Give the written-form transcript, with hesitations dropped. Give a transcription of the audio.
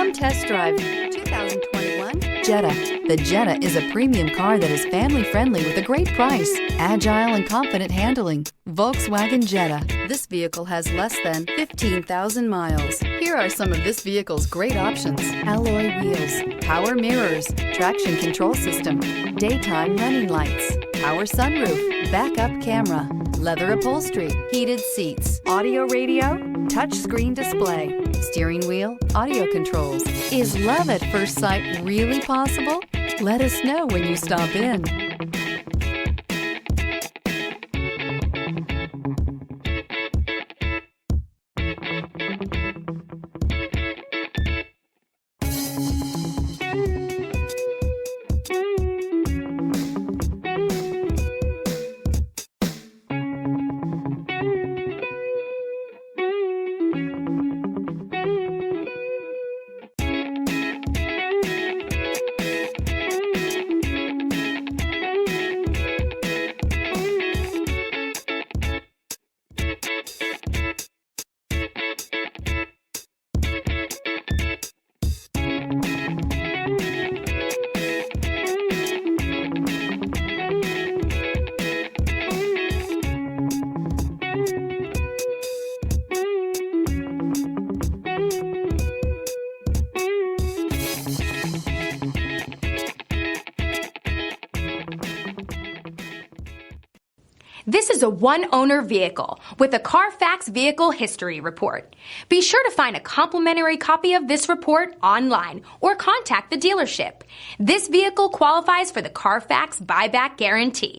Come test drive 2021 Jetta. The Jetta is a premium car that is family-friendly with a great price, agile and confident handling. Volkswagen Jetta. This vehicle has less than 15,000 miles. Here are some of this vehicle's great options: alloy wheels, power mirrors, traction control system, daytime running lights, power sunroof, backup camera, leather upholstery, heated seats, audio radio, touchscreen display, steering wheel audio controls. Is love at first sight really possible? Let us know when you stop in. This is a one-owner vehicle with a Carfax Vehicle History Report. Be sure to find a complimentary copy of this report online or contact the dealership. This vehicle qualifies for the Carfax Buyback Guarantee.